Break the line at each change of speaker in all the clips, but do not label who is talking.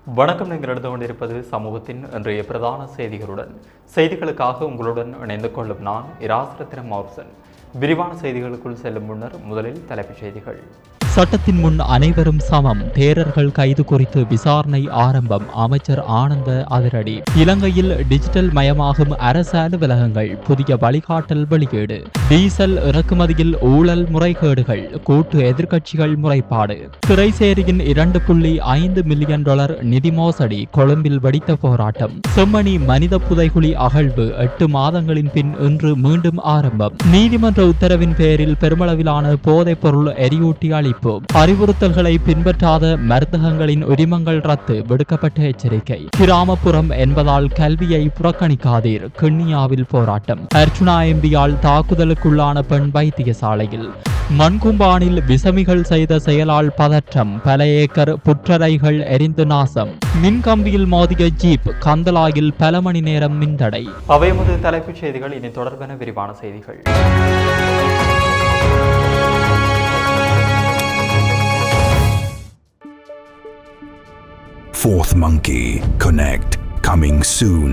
வணக்கம். நீங்கள் எடுத்து கொண்டிருப்பது சமூகத்தின் இன்றைய பிரதான செய்திகளுடன். செய்திகளுக்காக உங்களுடன் இணைந்து கொள்ளும் நான் இராசரத்தினம் மௌர்சன். விரிவான செய்திகளுக்குள் செல்லும் முன்னர் முதலில் தலைப்புச் செய்திகள்.
சட்டத்தின் முன் அனைவரும் சமம், தேரர்கள் கைது குறித்து விசாரணை ஆரம்பம். அமைச்சர் ஆனந்த அதிரடி. இலங்கையில் டிஜிட்டல் மயமாகும் அரசு அலுவலகங்கள், புதிய வழிகாட்டல் வெளியீடு. டீசல் இறக்குமதியில் ஊழல் முறைகேடுகள், கூட்டு எதிர்க்கட்சிகள் முறைப்பாடு. திரைசேரியின் 2.5 மில்லியன் டாலர் நிதி மோசடி, கொழும்பில் வெடித்த போராட்டம். செம்மணி மனித புதைகுழி அகழ்வு 8 மாதங்களின் பின் இன்று மீண்டும் ஆரம்பம். நீதிமன்ற உத்தரவின் பேரில் பெருமளவிலான போதைப் பொருள் எரியூட்டி அளிப்பு. அறிவுறுத்தல்களை பின்பற்றாத மருந்தகங்களின் உரிமங்கள் ரத்து, விடுக்கப்பட்ட எச்சரிக்கை. கிராமப்புறம் என்பதால் கல்வியை புறக்கணிக்காதீர், கிண்ணியாவில் போராட்டம். அர்ச்சுனா எம்பியால் தாக்குதலுக்குள்ளான பெண் வைத்தியசாலையில். மண்கும்பானில் விசமிகள் செய்த செயலால் பதற்றம், பல ஏக்கர் புற்றரைகள் எரிந்து நாசம். மின்கம்பியில் மோதிய ஜீப், கந்தலாயில் பல மணி நேரம் மின்தடை.
அவை எமது தலைப்புச் செய்திகள். இனி தொடர்பான விரிவான செய்திகள்.
Fourth Monkey Connect coming soon.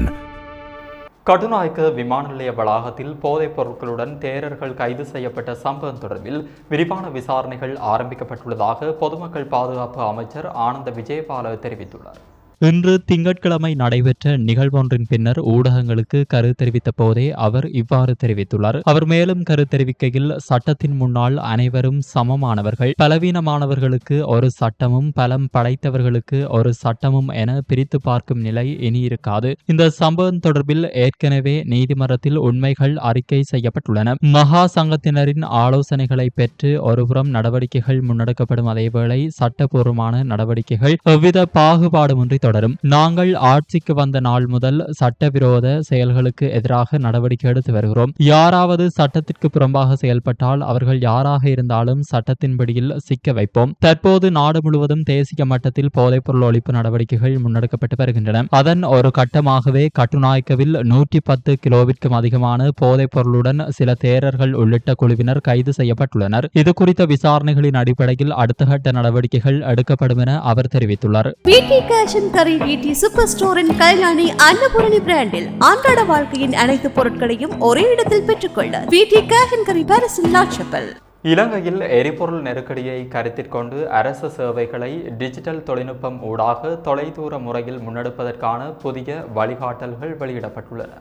Katunayake விமான நிலைய வளாகத்தில் போதைப் பொருட்களுடன் தேரர்கள் கைது செய்யப்பட்ட சம்பவம் தொடர்பில் விரிவான விசாரணைகள் ஆரம்பிக்கப்பட்டுள்ளதாக பொதுமக்கள் பாதுகாப்பு அமைச்சர் ஆனந்த விஜயபால தெரிவித்துள்ளார்.
இன்று திங்கட்கிழமை நடைபெற்ற நிகழ்வொன்றின் பின்னர் ஊடகங்களுக்கு கருத்து தெரிவித்த போதே அவர் இவ்வாறு தெரிவித்துள்ளார். அவர் மேலும் கருத்து தெரிவிக்கையில், சட்டத்தின் முன்னால் அனைவரும் சமமானவர்கள், பலவீனமானவர்களுக்கு ஒரு சட்டமும் பலம் படைத்தவர்களுக்கு ஒரு சட்டமும் என பிரித்து பார்க்கும் நிலை இனி இருக்காது. இந்த சம்பவம் தொடர்பில் ஏற்கனவே நீதிமன்றத்தில் உண்மைகள் அறிக்கை செய்யப்பட்டுள்ளன. மகா சங்கத்தினரின் ஆலோசனைகளை பெற்று ஒருபுறம் நடவடிக்கைகள் முன்னெடுக்கப்படும் அதேவேளை சட்டபூர்வமான நடவடிக்கைகள் எவ்வித பாகுபாடுமின்றி தொடரும். நாங்கள் ஆட்சிக்கு வந்த நாள் முதல் சட்டவிரோத செயல்களுக்கு எதிராக நடவடிக்கை எடுத்து வருகிறோம். யாராவது சட்டத்திற்கு புறம்பாக செயல்பட்டால் அவர்கள் யாராக இருந்தாலும் சட்டத்தின்படியில் சிக்க வைப்போம். தற்போது நாடு முழுவதும் தேசிய மட்டத்தில் போதைப்பொருள் ஒழிப்பு நடவடிக்கைகள் முன்னெடுக்கப்பட்டு வருகின்றன. அதன் ஒரு கட்டமாகவே கட்டுநாயக்கவில் 110 கிலோவிற்கும் அதிகமான போதைப் பொருளுடன் சில தேரர்கள் உள்ளிட்ட குழுவினர் கைது செய்யப்பட்டுள்ளனர். இது குறித்த விசாரணைகளின் அடிப்படையில் அடுத்த கட்ட நடவடிக்கைகள் எடுக்கப்படும் என அவர் தெரிவித்துள்ளார்.
கரி வீட்டி சூப்பர் ஸ்டோரின் கல்யாணி அன்னபூரணி பிராண்டில் அன்றாட வாழ்க்கையின் அனைத்து பொருட்களையும் ஒரே இடத்தில் பெற்றுக்கொள்ள வீட்டி கேஷன் கரி பாரிஸின் லாட்சப்பல்.
இலங்கையில் எரிபொருள் நெருக்கடியை கருத்தில் கொண்டு அரசு சேவைகளை டிஜிட்டல் தொழில்நுட்பம் ஊடாக தொலைதூர முறையில் முன்னெடுப்பதற்கான புதிய வழிகாட்டல்கள் வெளியிடப்பட்டுள்ளன.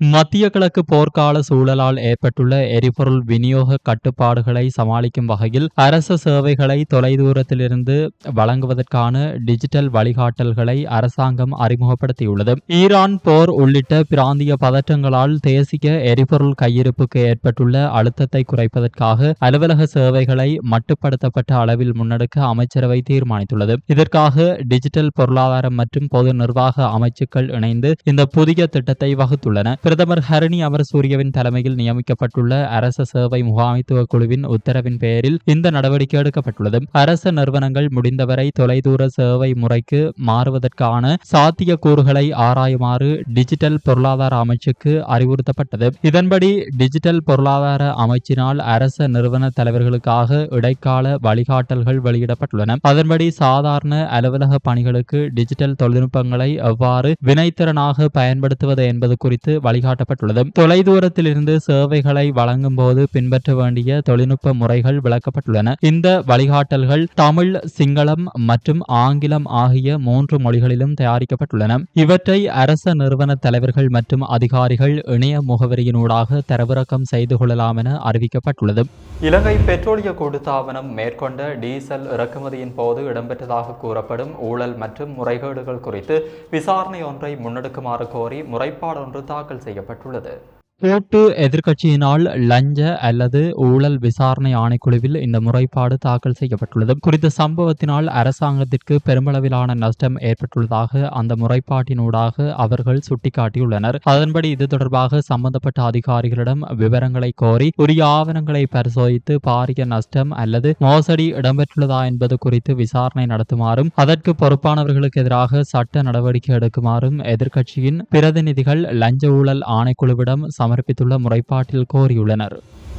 மத்திய கிழக்கு போர்க்கால சூழலால் ஏற்பட்டுள்ள எரிபொருள் விநியோக கட்டுப்பாடுகளை சமாளிக்கும் வகையில் அரசு சேவைகளை தொலைதூரத்திலிருந்து வழங்குவதற்கான டிஜிட்டல் வழிகாட்டல்களை அரசாங்கம் அறிமுகப்படுத்தியுள்ளது. ஈரான் போர் உள்ளிட்ட பிராந்திய பதற்றங்களால் தேசிய எரிபொருள் கையிருப்புக்கு ஏற்பட்டுள்ள அழுத்தத்தை குறைப்பதற்காக அலுவலக சேவைகளை மட்டுப்படுத்தப்பட்ட அளவில் முன்னெடுக்க அமைச்சரவை தீர்மானித்துள்ளது. இதற்காக டிஜிட்டல் பொருளாதாரம் மற்றும் பொது நிர்வாக அமைச்சுக்கள் இணைந்து இந்த புதிய திட்டத்தை வகுத்துள்ளன. பிரதமர் ஹரணி அமரசூரியவின் தலைமையில் நியமிக்கப்பட்டுள்ள அரச சேவை முகாமைத்துவ குழுவின் உத்தரவின் பெயரில் இந்த நடவடிக்கை எடுக்கப்பட்டுள்ளது. அரச நிறுவனங்கள் முடிந்தவரை தொலைதூர சேவை முறைக்கு மாறுவதற்கான சாத்திய கூறுகளை ஆராயுமாறு டிஜிட்டல் பொருளாதார அமைச்சுக்கு அறிவுறுத்தப்பட்டது. இதன்படி டிஜிட்டல் பொருளாதார அமைச்சினால் அரச நிறுவன தலைவர்களுக்காக இடைக்கால வழிகாட்டல்கள் வெளியிடப்பட்டுள்ளன. அதன்படி சாதாரண அலுவலக பணிகளுக்கு டிஜிட்டல் தொழில்நுட்பங்களை எவ்வாறு வினைத்திறனாக பயன்படுத்துவது என்பது குறித்து வழிகாட்டப்பட்டுள்ளது. தொலைதூரத்திலிருந்து சேவைகளை வழங்கும் போது பின்பற்ற வேண்டிய தொழில்நுட்ப முறைகள் விளக்கப்பட்டுள்ளன. இந்த வழிகாட்டல்கள் தமிழ், சிங்களம் மற்றும் ஆங்கிலம் ஆகிய 3 மொழிகளிலும் தயாரிக்கப்பட்டுள்ளன. இவற்றை அரச நிறுவன தலைவர்கள் மற்றும் அதிகாரிகள் இணைய முகவரியினூடாக தரவிறக்கம் செய்து கொள்ளலாம் என அறிவிக்கப்பட்டுள்ளது.
இலங்கை பெட்ரோலிய கூட்டுத்தாபனம் மேற்கொண்ட டீசல் இறக்குமதியின் போது இடம்பெற்றதாக கூறப்படும் ஊழல் மற்றும் முறைகேடுகள் குறித்து விசாரணை ஒன்றை முன்னெடுக்குமாறு கோரி முறைப்பாடு ஒன்று தாக்கல் செய்யப்பட்டுள்ளது.
கூட்டு எதிர்க்கட்சியினால் லஞ்ச அல்லது ஊழல் விசாரணை ஆணைக்குழுவில் இந்த முறைப்பாடு தாக்கல் செய்யப்பட்டுள்ளது. குறித்த சம்பவத்தினால் அரசாங்கத்திற்கு பெருமளவிலான நஷ்டம் ஏற்பட்டுள்ளதாக அந்த முறைப்பாட்டினூடாக அவர்கள் சுட்டிக்காட்டியுள்ளனர். அதன்படி இது தொடர்பாக சம்பந்தப்பட்ட அதிகாரிகளிடம் விவரங்களை கோரி உரிய ஆவணங்களை பரிசோதித்து பாரிய நஷ்டம் அல்லது மோசடி இடம்பெற்றுள்ளதா என்பது குறித்து விசாரணை நடத்துமாறும் அதற்கு பொறுப்பானவர்களுக்கு எதிராக சட்ட நடவடிக்கை எடுக்குமாறும் எதிர்க்கட்சியின் பிரதிநிதிகள் லஞ்ச ஊழல் ஆணைக்குழுவிடம் சமர்ப்பித்துள்ள முறைப்பாட்டில் கோரியுள்ளனர்.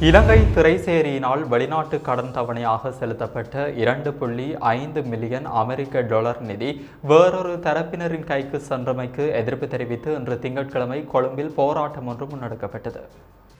இலங்கை திரைசேரியினால் வெளிநாட்டு கடன் தவணையாக செலுத்தப்பட்ட 2.5 மில்லியன் அமெரிக்க டாலர் நிதி வேறொரு தரப்பினரின் கைக்கு சென்றமைக்கு எதிர்ப்பு தெரிவித்து இன்று திங்கட்கிழமை கொழும்பில் போராட்டம் ஒன்று முன்னெடுக்கப்பட்டது.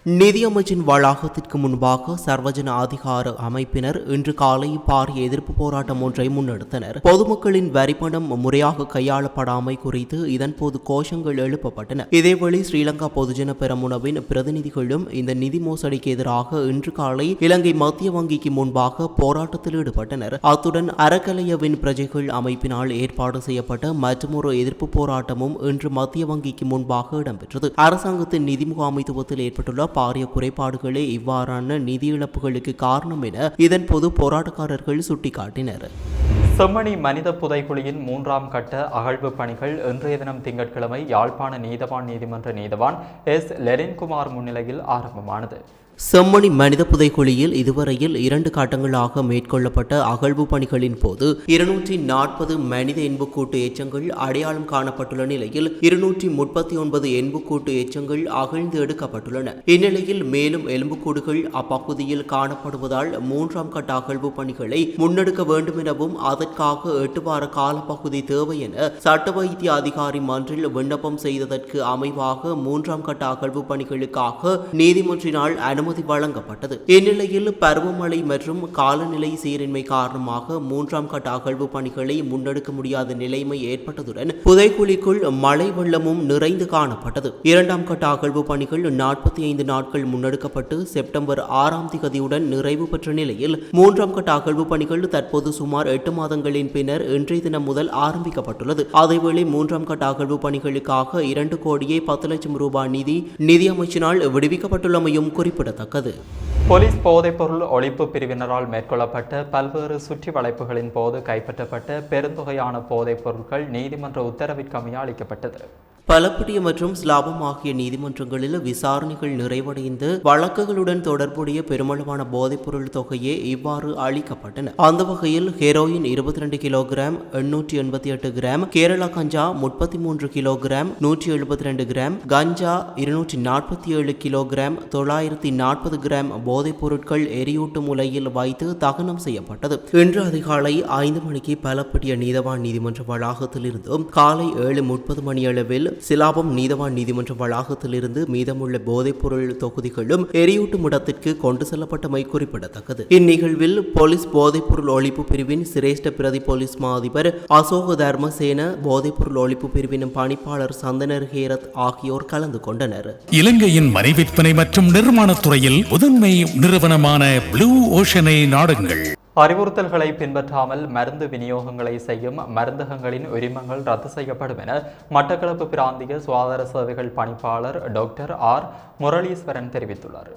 நிதியமைச்சின் வளாகத்திற்கு முன்பாக சர்வஜன அதிகார அமைப்பினர் இன்று காலை பாரிய எதிர்ப்பு போராட்டம் ஒன்றை முன்னெடுத்தனர். பொதுமக்களின் வரிப்பணம் முறையாக கையாளப்படாமை குறித்து இதன்போது கோஷங்கள் எழுப்பப்பட்டன. இதேவேளை ஸ்ரீலங்கா பொதுஜன பெரமுனவின் பிரதிநிதிகளும் இந்த நிதி மோசடிக்கு எதிராக இன்று காலை இலங்கை மத்திய வங்கிக்கு முன்பாக போராட்டத்தில் ஈடுபட்டனர். அத்துடன் அறக்கலையவின் பிரஜைகள் அமைப்பினால் ஏற்பாடு செய்யப்பட்ட மற்றொரு எதிர்ப்பு போராட்டமும் இன்று மத்திய வங்கிக்கு முன்பாக இடம்பெற்றது. அரசாங்கத்தின் நிதி முகாமைத்துவத்தில் ஏற்பட்டுள்ள பாரிய குறைபாடுகளே இவ்வாறான நிதி இழப்புகளுக்கு காரணம் என இதன்போது போராட்டக்காரர்கள் சுட்டிக்காட்டினர்.
செம்மணி மனித புதைக்குழியின் 3ஆம் கட்ட அகழ்வு பணிகள் இன்றைய தினம் திங்கட்கிழமை யாழ்ப்பாண நீதவான் நீதவான் எஸ் லெனின்குமார் முன்னிலையில் ஆரம்பமானது.
செம்மணி மனித புதைக்குழியில் இதுவரையில் 2 கட்டங்களாக மேற்கொள்ளப்பட்ட அகழ்வு பணிகளின் போது 240 மனித எண்புக்கூட்டு எச்சங்கள் அடையாளம் காணப்பட்டுள்ள நிலையில் 239 எண்புக்கூட்டு எச்சங்கள் அகழ்ந்து எடுக்கப்பட்டுள்ளன. இந்நிலையில் மேலும் எலும்புக்கூடுகள் அப்பகுதியில் காணப்படுவதால் 3ஆம் கட்ட அகழ்வு பணிகளை முன்னெடுக்க வேண்டும் எனவும் அதற்காக 8 வார காலப்பகுதி தேவை என சட்ட வைத்திய அதிகாரி மன்றில் விண்ணப்பம் செய்ததற்கு அமைவாக 3ஆம் கட்ட அகழ்வு பணிகளுக்காக நீதிமன்றினால் அனுமதி வழங்கப்பட்டது. இந்நிலையில் பருவமழை மற்றும் காலநிலை சீரின்மை காரணமாக 3ஆம் கட்ட அகழ்வு பணிகளை முன்னெடுக்க முடியாத நிலைமை ஏற்பட்டதுடன் புதைக்குழிக்குள் மழை வெள்ளமும் நிறைந்து காணப்பட்டது. 2ஆம் கட்ட அகழ்வு பணிகள் 45 நாட்கள் முன்னெடுக்கப்பட்டு செப்டம்பர் 6ஆம் தேதியுடன் நிறைவு பெற்ற நிலையில் 3ஆம் கட்ட அகழ்வு பணிகள் தற்போது சுமார் 8 மாதங்களின் பின்னர் இன்றைய தினம் முதல் ஆரம்பிக்கப்பட்டுள்ளது. அதேவேளை 3ஆம் கட்ட அகழ்வு பணிகளுக்காக 2 கோடியே 10 லட்சம் ரூபாய் நிதி அமைச்சினால் விடுவிக்கப்பட்டுள்ளமையும் குறிப்பிடத்தக்கது.
போலீஸ் போதைப்பொருள் ஒழிப்பு பிரிவினரால் மேற்கொள்ளப்பட்ட பல்வேறு சுற்றி வளைப்புகளின் போது கைப்பற்றப்பட்ட பெருந்தொகையான போதைப் பொருட்கள் நீதிமன்ற உத்தரவிற்கமைய அளிக்கப்பட்டது.
பலப்பட்டிய மற்றும் ஸ்லாபம் ஆகிய நீதிமன்றங்களில் விசாரணைகள் நிறைவடைந்து வழக்குகளுடன் தொடர்புடைய பெருமளவான போதைப்பொருள் தொகையே இவ்வாறு அளிக்கப்பட்டன. அந்த வகையில் ஹெரோயின் 22 கிலோகிராம் 888 கிராம், கேரளா கஞ்சா 33 கிலோகிராம் 172 கிராம், கஞ்சா 247 கிலோகிராம் 940 கிராம் போதைப் பொருட்கள் எரியூட்டும் உலையில் வைத்து தகனம் செய்யப்பட்டது. இன்று அதிகாலை 5 மணிக்கு பலப்பட்டிய நீதவான் நீதிமன்ற வளாகத்தில் இருந்தும் காலை 7:30 மணியளவில் சிலாபம் நீதவான் நீதிமன்ற வளாகத்திலிருந்து மீதமுள்ள போதைப்பொருள் தொகுதிகளும் எரியூட்டும் இடத்திற்கு கொண்டு செல்லப்பட்டமை குறிப்பிடத்தக்கது. இந்நிகழ்வில் போலீஸ் போதைப்பொருள் ஒழிப்பு பிரிவின் சிரேஷ்ட பிரதி போலீஸ் மா அதிபர் அசோக தர்மசேன, போதைப்பொருள் ஒழிப்பு பிரிவின் பணிப்பாளர் சந்தனர் ஹேரத் ஆகியோர் கலந்து கொண்டனர்.
இலங்கையின் மனைவிற்பனை மற்றும் நிர்மாணத் துறையில் முதன்மை நிறுவனமான ப்ளூ ஓஷனை நாடுங்கள்.
அறிவுறுத்தல்களை பின்பற்றாமல் மருந்து விநியோகங்களை செய்யும் மருந்தகங்களின் உரிமங்கள் ரத்து செய்யப்படும் என மட்டக்களப்பு பிராந்திய சுகாதார சேவைகள் பணிப்பாளர் டாக்டர் ஆர் முரளீஸ்வரன் தெரிவித்துள்ளார்.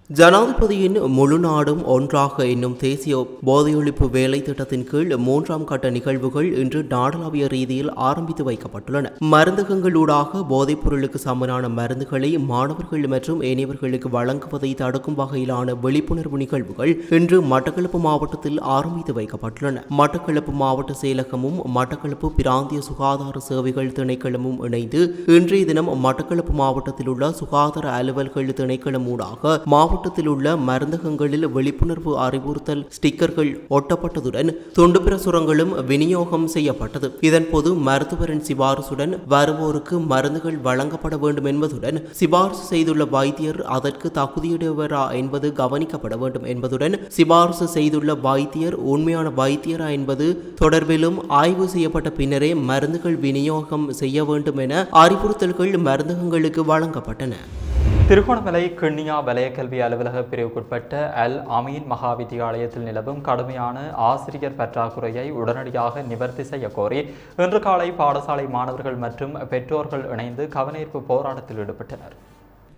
ஜனாதிபதியின் முழு நாடும் ஒன்றாக என்னும் தேசிய போதையொழிப்பு வேலை திட்டத்தின் கீழ் 3ஆம் கட்ட நிகழ்வுகள் இன்று நாடளாவிய ரீதியில் ஆரம்பித்து வைக்கப்பட்டுள்ளன. மருந்தகங்களூடாக போதைப் பொருளுக்கு சமனான மருந்துகளை மாணவர்கள் மற்றும் ஏனையவர்களுக்கு வழங்குவதை தடுக்கும் வகையிலான விழிப்புணர்வு நிகழ்வுகள் இன்று மட்டக்களப்பு மாவட்டத்தில் ஆரம்பித்து வைக்கப்பட்டுள்ளன. மட்டக்களப்பு மாவட்ட செயலகமும் மட்டக்களப்பு பிராந்திய சுகாதார சேவைகள் திணைக்களமும் இணைந்து இன்றைய தினம் மட்டக்களப்பு மாவட்டத்தில் உள்ள சுகாதார அலுவல்கள் திணைக்களம் ஊடாக மாவட்டத்தில் உள்ள மருந்தகங்களில் விழிப்புணர்வு அறிவுறுத்தல் ஸ்டிக்கர்கள் ஒட்டப்பட்டதுடன் துண்டு பிரசுரங்களும் விநியோகம் செய்யப்பட்டது. இதன்போது மருத்துவரின் சிபாரிசுடன் வருவோருக்கு மருந்துகள் வழங்கப்பட வேண்டும் என்பதுடன் சிபாரிசு செய்துள்ள வைத்தியர் அதற்கு தகுதியுடையவரா என்பது கவனிக்கப்பட வேண்டும் என்பதுடன் சிபாரிசு செய்துள்ள வைத்தியர் உண்மையான வைத்தியரா என்பது தொடர்பிலும் ஆய்வு செய்யப்பட்ட பின்னரே மருந்துகள் விநியோகம் செய்ய வேண்டும் என அறிவுறுத்தல்கள் மருந்தகங்களுக்கு வழங்கப்பட்டன.
திருகோணமலை கிண்ணியா வலயக்கல்வி அலுவலக பிரிவுக்குட்பட்ட அல் அமீன் மகா வித்தியாலயத்தில் நிலவும் கடுமையான ஆசிரியர் பற்றாக்குறையை உடனடியாக நிவர்த்தி செய்ய கோரி இன்று காலை பாடசாலை மாணவர்கள் மற்றும் பெற்றோர்கள் இணைந்து கவனஈர்ப்பு போராட்டத்தில் ஈடுபட்டனர்.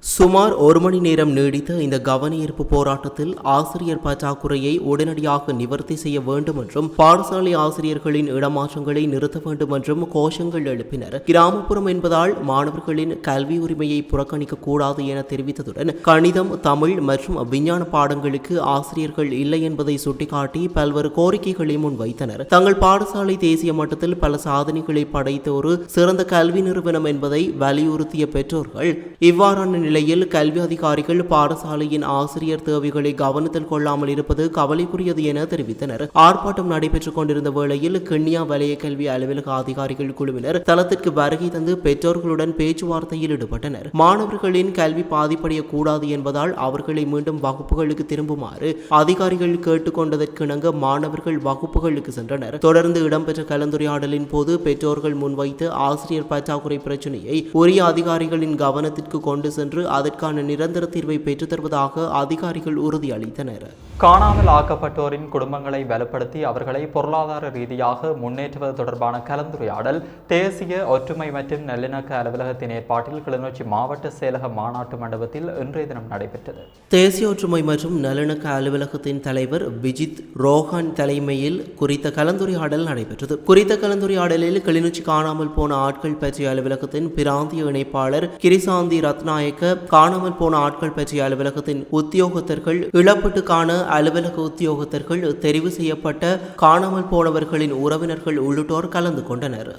சுமார் 1 மணி நேரம் நீடித்த இந்த கவனஈர்ப்பு போராட்டத்தில் ஆசிரியர் பற்றாக்குறையை உடனடியாக நிவர்த்தி செய்ய வேண்டும் என்றும் பாடசாலை ஆசிரியர்களின் இடமாற்றங்களை நிறுத்த வேண்டும் என்றும் கோஷங்கள் எழுப்பினர். கிராமப்புறம் என்பதால் மாணவர்களின் கல்வி உரிமையை புறக்கணிக்க கூடாது என தெரிவித்ததுடன் கணிதம், தமிழ் மற்றும் விஞ்ஞான பாடங்களுக்கு ஆசிரியர்கள் இல்லை என்பதை சுட்டிக்காட்டி பல்வேறு கோரிக்கைகளை முன்வைத்தனர். தங்கள் பாடசாலை தேசிய மட்டத்தில் பல சாதனைகளை படைத்த ஒரு சிறந்த கல்வி நிறுவனம் என்பதை வலியுறுத்திய பெற்றோர்கள் இவ்வாறான நிலையில் கல்வி அதிகாரிகள் பாடசாலையின் ஆசிரியர் தேவைகளை கவனத்தில் கொள்ளாமல் இருப்பது கவலைக்குரியது என தெரிவித்தனர். ஆர்ப்பாட்டம் நடைபெற்றுக் கொண்டிருந்த வேளையில் கிண்ணியா வலய கல்வி அலுவலக அதிகாரிகள் குழுவினர் தளத்திற்கு வருகை தந்து பெற்றோர்களுடன் பேச்சுவார்த்தையில் ஈடுபட்டனர். மாணவர்களின் கல்வி பாதிப்படையக்கூடாது என்பதால் அவர்களை மீண்டும் வகுப்புகளுக்கு திரும்புமாறு அதிகாரிகள் கேட்டுக்கொண்டதற்கிணங்க மாணவர்கள் வகுப்புகளுக்கு சென்றனர். தொடர்ந்து இடம்பெற்ற கலந்துரையாடலின் போது பெற்றோர்கள் முன்வைத்து ஆசிரியர் பற்றாக்குறை பிரச்சினையை உரிய அதிகாரிகளின் கவனத்திற்கு கொண்டு சென்று அதற்கான நிரந்தர தீர்வை பெற்றுத் தருவதாக அதிகாரிகள் உறுதியளித்தனர்.
காணாமல் ஆக்கப்பட்டோரின் குடும்பங்களை வலுப்படுத்தி அவர்களை பொருளாதார ரீதியாக முன்னேற்றுவது தொடர்பான கலந்துரையாடல் தேசிய ஒற்றுமை மற்றும் நல்லிணக்க அலுவலகத்தின் ஏற்பாட்டில் கிளிநொச்சி மாவட்ட செயலக மாநாட்டு மண்டபத்தில் இன்றைய தினம் நடைபெற்றது.
தேசிய ஒற்றுமை மற்றும் நல்லிணக்க அலுவலகத்தின் தலைவர் விஜித் ரோஹான் தலைமையில் குறித்த கலந்துரையாடல் நடைபெற்றது. குறித்த கலந்துரையாடலில் கிளிநொச்சி காணாமல் போன ஆட்கள் பற்றிய அலுவலகத்தின் பிராந்திய இணைப்பாளர் கிரிசாந்தி ரத்நாயக்க, காணாமல் போன ஆட்கள் பற்றிய அலுவலகத்தின் உத்தியோகத்தர்கள், இழப்பீட்டுக்கான அலுவலக உத்தியோகத்தர்கள், தெரிவு செய்யப்பட்ட காணாமல் போனவர்களின் உறவினர்கள் உள்ளிட்டோர் கலந்து கொண்டனர்.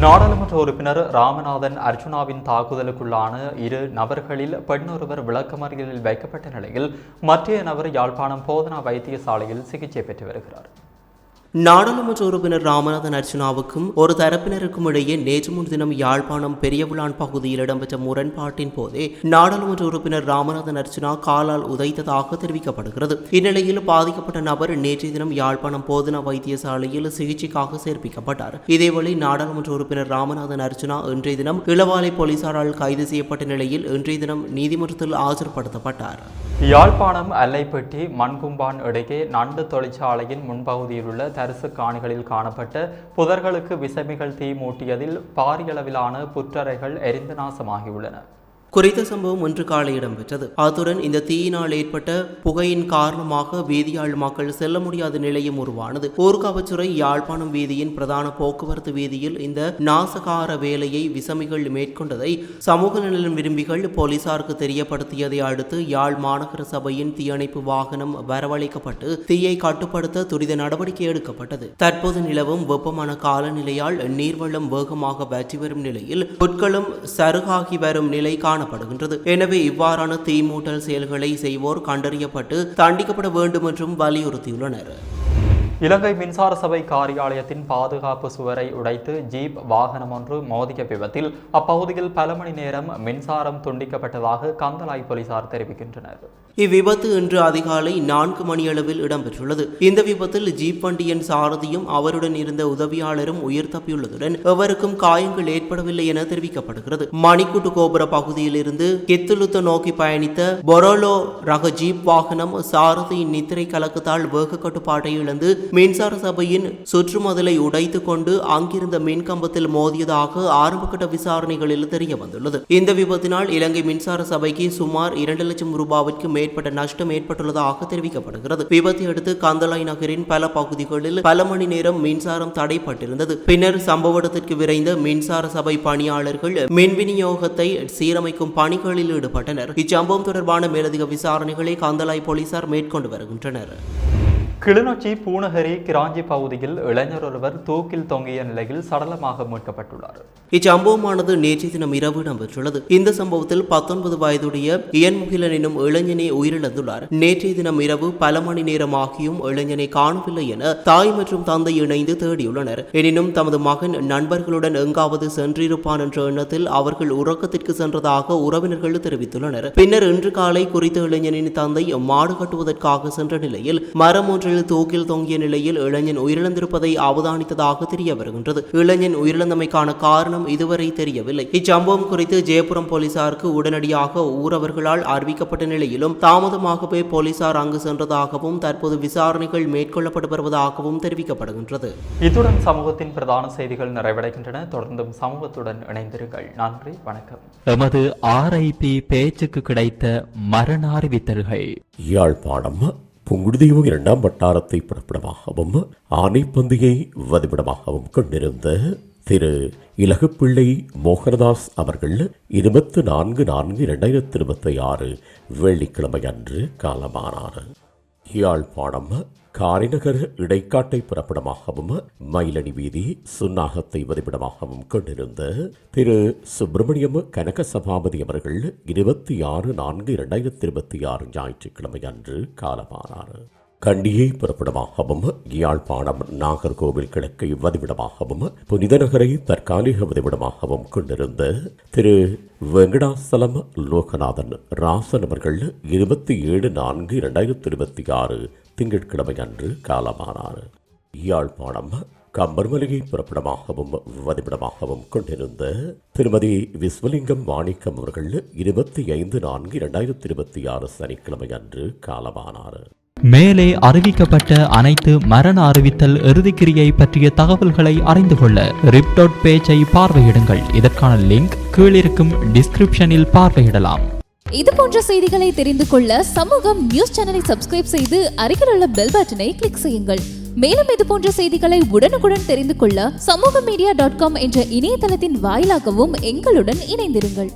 நாடாளுமன்ற உறுப்பினர் ராமநாதன் அர்ஜுனாவின் தாக்குதலுக்குள்ளான 2 நபர்களில் பெண்ணொருவர் விளக்கமறியலில் வைக்கப்பட்ட நிலையில் மற்றைய நபர் யாழ்ப்பாணம் போதனா வைத்தியசாலையில் சிகிச்சை பெற்று வருகிறார்.
நாடாளுமன்ற உறுப்பினர் ராமநாதன் அர்ச்சுனாவுக்கும் ஒரு தரப்பினருக்கும் இடையே நேற்று முன்தினம் யாழ்ப்பாணம் பெரியவிளான் பகுதியில் இடம்பெற்ற முரண்பாட்டின் போதே நாடாளுமன்ற உறுப்பினர் ராமநாதன் அர்ச்சுனா காலால் உதைத்ததாக தெரிவிக்கப்படுகிறது. இந்நிலையில் பாதிக்கப்பட்ட நபர் நேற்றைய தினம் யாழ்ப்பாணம் போதனா வைத்தியசாலையில் சிகிச்சைக்காக சேர்ப்பிக்கப்பட்டார். இதேவேளை நாடாளுமன்ற உறுப்பினர் ராமநாதன் அர்ச்சுனா இன்றைய தினம் இளவாலை போலீசாரால் கைது செய்யப்பட்ட நிலையில் இன்றைய தினம் நீதிமன்றத்தில் ஆஜர்படுத்தப்பட்டார்.
யாழ்ப்பாணம் அல்லைப்பட்டி மண்கும்பான் இடையே நண்டு தொழிற்சாலையின் முன்பகுதியில் உள்ள தரிசு காணிகளில் காணப்பட்ட புதர்களுக்கு விசமிகள் தீ மூட்டியதில் பாரியளவிலான புற்றறைகள் எரிந்து நாசமாகியுள்ளன.
குறித்த சம்பவம் இன்று காலை இடம்பெற்றது. அத்துடன் இந்த தீயினால் ஏற்பட்ட புகையின் காரணமாக வீதியால் மக்கள் செல்ல முடியாத நிலையும் உருவானது. ஊர்காவற்றுறை யாழ்ப்பாணம் வீதியின் பிரதான போக்குவரத்து வீதியில் இந்த நாசகார வேலையை விசமிகள் மேற்கொண்டதை சமூக நலன் விரும்பிகள் போலீசாருக்கு தெரியப்படுத்தியதை அடுத்து யாழ் மாநகர சபையின் தீயணைப்பு வாகனம் வரவழைக்கப்பட்டு தீயை கட்டுப்படுத்த துரித நடவடிக்கை எடுக்கப்பட்டது. தற்போது நிலவும் வெப்பமான காலநிலையால் நீர்வளம் வேகமாக வற்றி வரும் நிலையில் புட்களும் சருகாகி வரும் நிலை காணப்படுகின்றது. எனவே இவ்வாறான தீமூட்டல் செயல்களை செய்வோர் கண்டறியப்பட்டு தண்டிக்கப்பட வேண்டும் என்றும் வலியுறுத்தியுள்ளனர்.
இலங்கை மின்சார சபை காரியாலயத்தின் பாதுகாப்பு சுவரை உடைத்து ஜீப் வாகனம் ஒன்று மோதிய விபத்தில் அப்பகுதியில் பல மணி நேரம் மின்சாரம் துண்டிக்கப்பட்டதாக கந்தளாய் போலீசார் தெரிவிக்கின்றனர்.
இவ்விபத்து இன்று அதிகாலை 4 மணியளவில் இடம்பெற்றுள்ளது. இந்த விபத்தில் ஜீப் வண்டியின் சாரதியும் அவருடன் இருந்த உதவியாளரும் உயிர் தப்பியுள்ளதுடன் எவருக்கும் காயங்கள் ஏற்படவில்லை என தெரிவிக்கப்படுகிறது. மணிக்கூட்டு கோபுர பகுதியில் இருந்து கெத்துலுத்த நோக்கி பயணித்த பொரோலோ ரக ஜீப் வாகனம் சாரதியின் நித்திரை கலக்கத்தால் வேக கட்டுப்பாட்டை இழந்து மின்சார சபையின் சுற்றுமதிலை உடைத்துக் கொண்டு அங்கிருந்த மின்கம்பத்தில் மோதியதாக ஆரம்பகட்ட விசாரணைகளில் தெரிய வந்துள்ளது. இந்த விபத்தினால் இலங்கை மின்சார சபைக்கு சுமார் 2 லட்சம் ரூபாய்க்கு மேற்பட்ட நஷ்டம் ஏற்பட்டுள்ளதாக தெரிவிக்கப்படுகிறது. விபத்தை அடுத்து கந்தளாய் நகரின் பல பகுதிகளில் பல மணி நேரம் மின்சாரம் தடைப்பட்டிருந்தது. பின்னர் சம்பவ இடத்திற்கு விரைந்த மின்சார சபை பணியாளர்கள் மின் விநியோகத்தை சீரமைக்கும் பணிகளில் ஈடுபட்டனர். இச்சம்பவம் தொடர்பான மேலதிக விசாரணைகளை கந்தளாய் போலீசார் மேற்கொண்டு வருகின்றனர்.
கிளிநொச்சி பூனகரி கிராஞ்சி பகுதியில் இளைஞர் ஒருவர் தூக்கில் தொங்கிய நிலையில் சடலமாக மீட்கப்பட்டுள்ளார்.
இச்சம்பவமானது நேற்றைய தினம் இரவு இடம்பெற்றுள்ளது. இந்த சம்பவத்தில் 19 வயதுடைய இயன்முகிலன் எனும் இளைஞனை உயிரிழந்துள்ளார். நேற்றைய தினம் இரவு பல மணி நேரமாகியும் இளைஞனை காணவில்லை என தாய் மற்றும் தந்தை இணைந்து தேடியுள்ளனர். எனினும் தமது மகன் நண்பர்களுடன் எங்காவது சென்றிருப்பான் என்ற எண்ணத்தில் அவர்கள் உறக்கத்திற்கு சென்றதாக உறவினர்கள் தெரிவித்துள்ளனர். பின்னர் இன்று காலை குறித்த இளைஞனின் தந்தை மாடு கட்டுவதற்காக சென்ற நிலையில் மரம் ஒன்றில் தூக்கில் தொங்கிய நிலையில் இளைஞன் உயிரிழந்திருப்பதை அவதானித்ததாக தெரிய வருகின்றது. இளைஞன் உயிரிழந்தமைக்கான காரணம் இதுவரை தெரியவில்லை. இச்சம்பவம் குறித்து ஜெயபுரம் போலீசாருக்கு உடனடியாக ஊரவர்களால் அறிவிக்கப்பட்ட நிலையிலும் தாமதமாகவே போலீசார் அங்கு சென்றதாகவும் தற்போது விசாரணைகள் மேற்கொள்ளப்பட்டு வருவதாகவும் தெரிவிக்கப்படுகின்றது.
இத்துடன் சமூகத்தின் பிரதான செய்திகள் நிறைவடைகின்றன. தொடர்ந்தும் சமூகத்துடன் இணைந்திருங்கள். நன்றி, வணக்கம்.
எமது RIP பேச்சுக்கு கிடைத்த மரண அறிவித்தல்கள்.
யாழ்ப்பாணம் புங்குடுதீவு 2ஆம் வட்டாரத்தை பிறப்பிடமாகவும் ஆனைப்பந்தியை வதிவிடமாகவும் கொண்டிருந்த திரு இலகுப்பிள்ளை மோகனதாஸ் அவர்கள் 24/4/2026 வெள்ளிக்கிழமை அன்று காலமானார். யாழ்ப்பாணம் காரிநகர் இடைக்காட்டை புறப்படமாகவும் மயிலணி வீதி சுன்னாகத்தை வதிப்பிடமாகவும் கொண்டிருந்த திரு சுப்பிரமணியம் கனக சபாபதி அவர்கள் 26/4/2026 ஞாயிற்றுக்கிழமை அன்று காலமானார். கண்டியை புறப்படமாகவும் யாழ்ப்பாணம் நாகர்கோவில் கிழக்கை வதிவிடமாகவும் புனித நகரை தற்காலிக வதிவிடமாகவும் கொண்டிருந்த திரு வெங்கடாசலம் லோகநாதன் ராசன் அவர்கள் 27/4/2026 திங்கட்கிழமை அன்று காலமானார். யாழ்ப்பாணம் கம்பர்மலையை புறப்படமாகவும் வதிவிடமாகவும் கொண்டிருந்த திருமதி விஸ்வலிங்கம் மாணிக்கம் அவர்கள் 25/4/2026 சனிக்கிழமை அன்று காலமானார்.
மேலே அறிவிக்கப்பட்ட அனைத்து மரண அறிவித்தல் இறுதிக்கிரியை பற்றிய தகவல்களை அறிந்து கொள்ள ரிப் பேஜை பார்வையிடுங்கள். இதற்கான லிங்க் கீழிருக்கும் டிஸ்கிரிப்ஷனில் பார்வையிடலாம்.
இது போன்ற செய்திகளை தெரிந்து கொள்ள சமூகம் நியூஸ் சேனலை சப்ஸ்கிரைப் செய்து அருகில் உள்ள பெல் பட்டனை கிளிக் செய்யுங்கள். மேலும் இது போன்ற செய்திகளை உடனுக்குடன் தெரிந்து கொள்ள சமூகமீடியா.com என்ற இணையதளத்தின் வாயிலாகவும் எங்களுடன் இணைந்திருங்கள்.